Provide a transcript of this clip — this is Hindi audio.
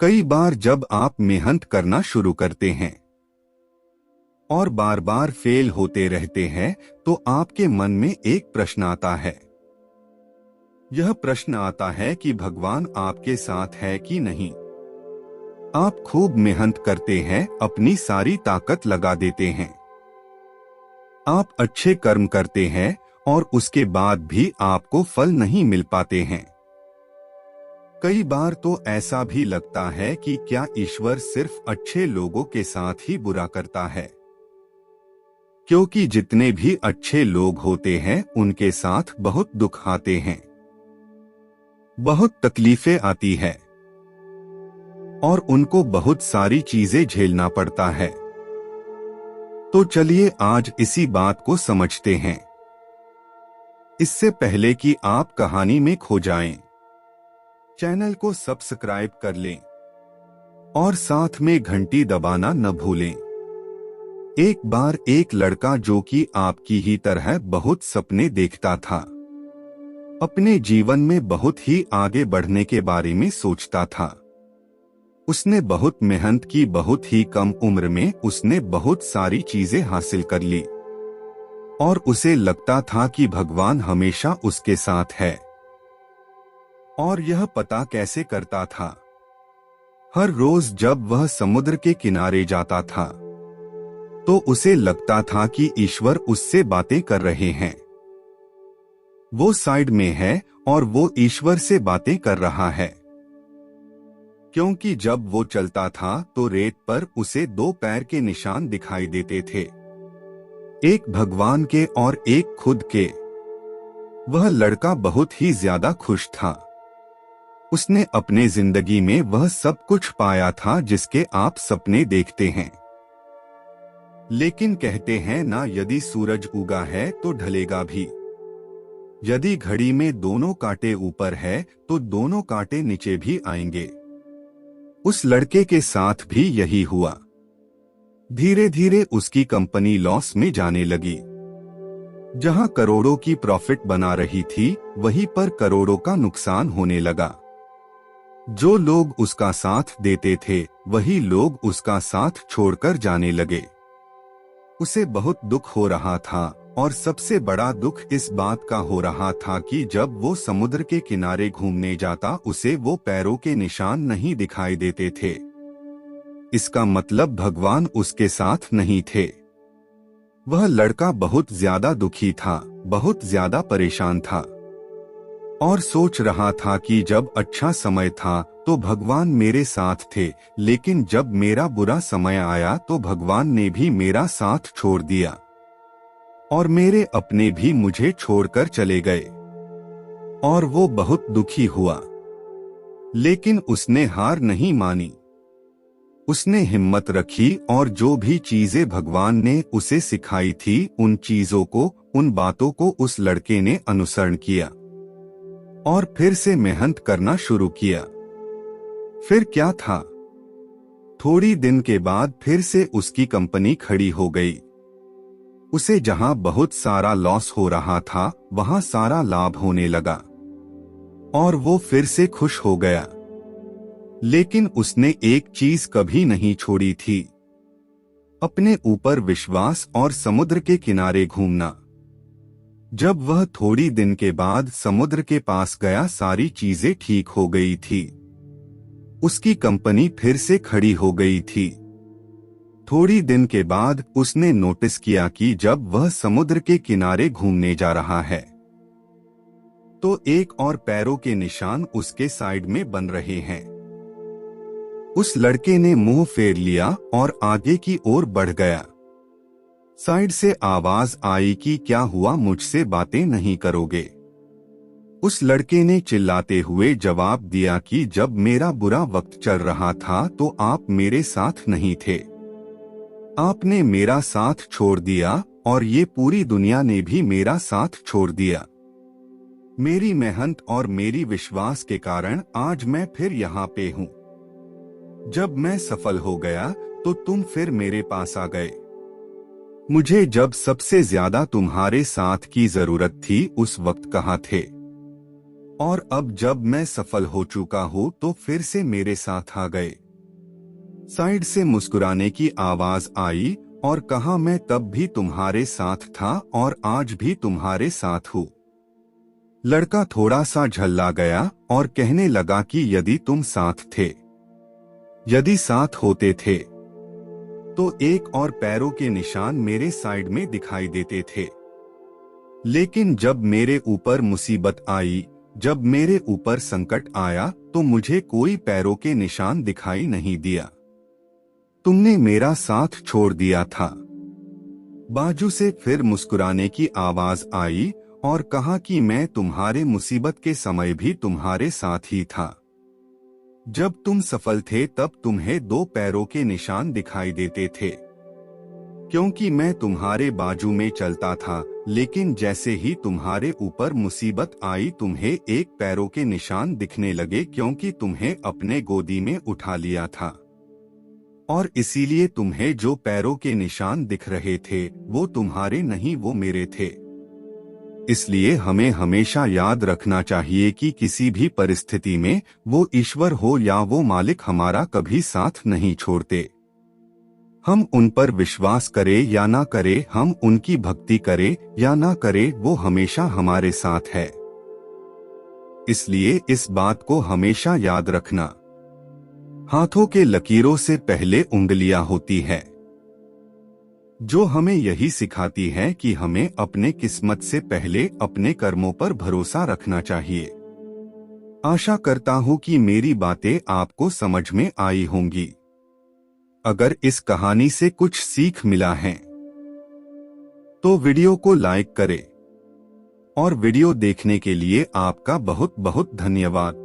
कई बार जब आप मेहनत करना शुरू करते हैं और बार बार फेल होते रहते हैं तो आपके मन में एक प्रश्न आता है। यह प्रश्न आता है कि भगवान आपके साथ है कि नहीं। आप खूब मेहनत करते हैं, अपनी सारी ताकत लगा देते हैं, आप अच्छे कर्म करते हैं और उसके बाद भी आपको फल नहीं मिल पाते हैं। कई बार तो ऐसा भी लगता है कि क्या ईश्वर सिर्फ अच्छे लोगों के साथ ही बुरा करता है, क्योंकि जितने भी अच्छे लोग होते हैं उनके साथ बहुत दुख आते हैं, बहुत तकलीफें आती है और उनको बहुत सारी चीजें झेलना पड़ता है। तो चलिए आज इसी बात को समझते हैं। इससे पहले कि आप कहानी में खो जाएं, चैनल को सब्सक्राइब कर लें और साथ में घंटी दबाना न भूलें। एक बार एक लड़का जो कि आपकी ही तरह बहुत सपने देखता था, अपने जीवन में बहुत ही आगे बढ़ने के बारे में सोचता था। उसने बहुत मेहनत की, बहुत ही कम उम्र में उसने बहुत सारी चीजें हासिल कर ली और उसे लगता था कि भगवान हमेशा उसके साथ है। और यह पता कैसे करता था? हर रोज जब वह समुद्र के किनारे जाता था तो उसे लगता था कि ईश्वर उससे बातें कर रहे हैं। वो साइड में है और वो ईश्वर से बातें कर रहा है, क्योंकि जब वो चलता था तो रेत पर उसे 2 पैर के निशान दिखाई देते थे, एक भगवान के और एक खुद के। वह लड़का बहुत ही ज्यादा खुश था। उसने अपने जिंदगी में वह सब कुछ पाया था जिसके आप सपने देखते हैं। लेकिन कहते हैं ना, यदि सूरज उगा है तो ढलेगा भी। यदि घड़ी में दोनों कांटे ऊपर है तो दोनों कांटे नीचे भी आएंगे। उस लड़के के साथ भी यही हुआ। धीरे धीरे उसकी कंपनी लॉस में जाने लगी। जहां करोड़ों की प्रॉफिट बना रही थी वहीं पर करोड़ों का नुकसान होने लगा। जो लोग उसका साथ देते थे वही लोग उसका साथ छोड़कर जाने लगे। उसे बहुत दुख हो रहा था और सबसे बड़ा दुख इस बात का हो रहा था कि जब वो समुद्र के किनारे घूमने जाता उसे वो पैरों के निशान नहीं दिखाई देते थे। इसका मतलब भगवान उसके साथ नहीं थे। वह लड़का बहुत ज्यादा दुखी था, बहुत ज्यादा परेशान था और सोच रहा था कि जब अच्छा समय था तो भगवान मेरे साथ थे, लेकिन जब मेरा बुरा समय आया तो भगवान ने भी मेरा साथ छोड़ दिया और मेरे अपने भी मुझे छोड़कर चले गए। और वो बहुत दुखी हुआ, लेकिन उसने हार नहीं मानी। उसने हिम्मत रखी और जो भी चीजें भगवान ने उसे सिखाई थी उन चीजों को, उन बातों को उस लड़के ने अनुसरण किया और फिर से मेहनत करना शुरू किया। फिर क्या था, थोड़ी दिन के बाद फिर से उसकी कंपनी खड़ी हो गई। उसे जहां बहुत सारा लॉस हो रहा था वहां सारा लाभ होने लगा और वो फिर से खुश हो गया। लेकिन उसने एक चीज कभी नहीं छोड़ी थी, अपने ऊपर विश्वास और समुद्र के किनारे घूमना। जब वह थोड़ी दिन के बाद समुद्र के पास गया सारी चीजें ठीक हो गई थी। उसकी कंपनी फिर से खड़ी हो गई थी। थोड़ी दिन के बाद उसने नोटिस किया कि जब वह समुद्र के किनारे घूमने जा रहा है तो एक और पैरों के निशान उसके साइड में बन रहे हैं। उस लड़के ने मुंह फेर लिया और आगे की ओर बढ़ गया। साइड से आवाज आई कि क्या हुआ, मुझसे बातें नहीं करोगे? उस लड़के ने चिल्लाते हुए जवाब दिया कि जब मेरा बुरा वक्त चल रहा था तो आप मेरे साथ नहीं थे। आपने मेरा साथ छोड़ दिया और ये पूरी दुनिया ने भी मेरा साथ छोड़ दिया। मेरी मेहनत और मेरी विश्वास के कारण आज मैं फिर यहाँ पे हूँ। जब मैं सफल हो गया तो तुम फिर मेरे पास आ गए। मुझे जब सबसे ज्यादा तुम्हारे साथ की जरूरत थी उस वक्त कहाँ थे? और अब जब मैं सफल हो चुका हूँ तो फिर से मेरे साथ आ गए। साइड से मुस्कुराने की आवाज आई और कहा, मैं तब भी तुम्हारे साथ था और आज भी तुम्हारे साथ हूँ। लड़का थोड़ा सा झल्ला गया और कहने लगा कि यदि तुम साथ थे, यदि साथ होते थे तो एक और पैरों के निशान मेरे साइड में दिखाई देते थे, लेकिन जब मेरे ऊपर मुसीबत आई, जब मेरे ऊपर संकट आया तो मुझे कोई पैरों के निशान दिखाई नहीं दिया। तुमने मेरा साथ छोड़ दिया था। बाजू से फिर मुस्कुराने की आवाज आई और कहा कि मैं तुम्हारे मुसीबत के समय भी तुम्हारे साथ ही था। जब तुम सफल थे तब तुम्हें 2 पैरों के निशान दिखाई देते थे, क्योंकि मैं तुम्हारे बाजू में चलता था, लेकिन जैसे ही तुम्हारे ऊपर मुसीबत आई तुम्हें 1 पैरों के निशान दिखने लगे, क्योंकि तुम्हें अपने गोदी में उठा लिया था और इसीलिए तुम्हें जो पैरों के निशान दिख रहे थे वो तुम्हारे नहीं, वो मेरे थे। इसलिए हमें हमेशा याद रखना चाहिए कि किसी भी परिस्थिति में वो ईश्वर हो या वो मालिक हमारा कभी साथ नहीं छोड़ते। हम उन पर विश्वास करें या ना करें, हम उनकी भक्ति करें या ना करें, वो हमेशा हमारे साथ है। इसलिए इस बात को हमेशा याद रखना। हाथों के लकीरों से पहले उंगलियां होती है, जो हमें यही सिखाती है कि हमें अपने किस्मत से पहले अपने कर्मों पर भरोसा रखना चाहिए। आशा करता हूं कि मेरी बातें आपको समझ में आई होंगी। अगर इस कहानी से कुछ सीख मिला है तो वीडियो को लाइक करें और वीडियो देखने के लिए आपका बहुत बहुत धन्यवाद।